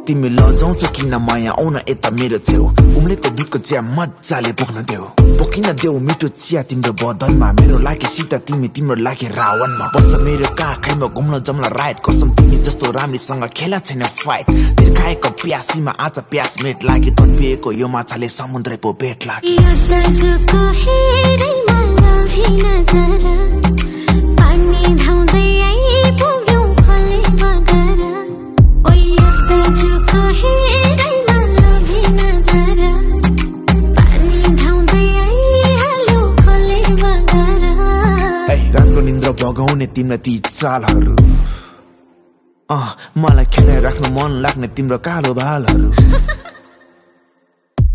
तिमी लजाउँछौ किन माया आउन यता मेरो छेउ उम्लेको दुधको चिया मजाले बोक्न देऊ बोकिन देऊ मिठो चिया तिम्रो बदनमा मेरो लागि सीता तिमी तिम्रो लागि रावणमा बस्छ मेरो काखैमा घुम्न जम्ला राइट कसम तिमी जस्तो राम्रीसँग खेला छैन फाइट तिर्खाएको प्यासीमा आज प्यास मेट लागि तन्पिएको यो माछाले समुद्र पो भेट लाग्यो रातको निन्द्रा बगाउने तिम्रो ती चालहरू मलाई खेलाइ राख्नु मन लाग्ने तिम्रो कालो भालहरू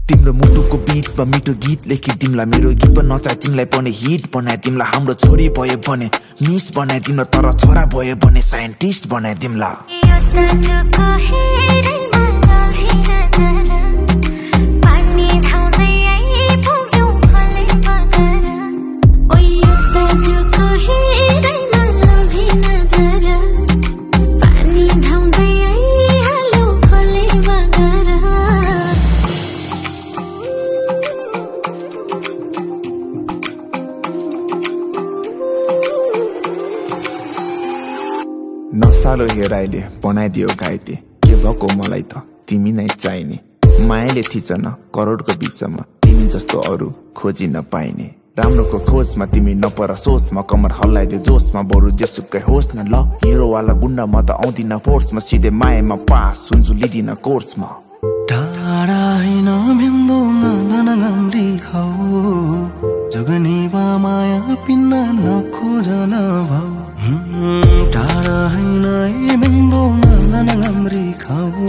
तिम्रो मुटुको बिटमा मिठो गीत लेखी तिमीलाई मेरो गीत नचाहे तिमीलाई पनि हिट बनाए तिमीलाई हाम्रो छोरी भयो भने मिस बनाए तिम्रो तर छोरा भयो भने साइन्टिस्ट बनाए तिमीलाई नसालो हेराइले बनाइदियो घाइते के भएको मलाई त तिमी नै चाहिने मायाले थिचन करोडको बिचमा तिमी जस्तो अरू खोजी नपाइने राम्रोको खोजमा तिमी नपर सोचमा कमर हल्लाइदियो जोसमा बरु जेसुकै होस् न ल हिरोवाला गुन्डा म त आउँदिन फोर्समा सिधै मायामा पास हुन्छु लिदिन कोर्समा टाढा हैन भिन्दो नलनगम्री खाऊ जगनीवा माया पिन्न नखोजन भाउ टाढा हैन भिन्दो नलनगम्री खाऊ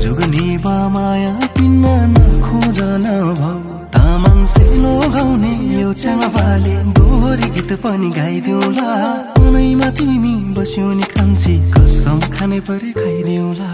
जगनीवा माया पिन्न नखोजन भाउ तामाङ सेलो गाउने यो च्याङाले दोहोरी गीत पनि गाइदेऊला मनैमा तिमी बस्यो नि कान्छी कसम खाने परे खाइदेऊला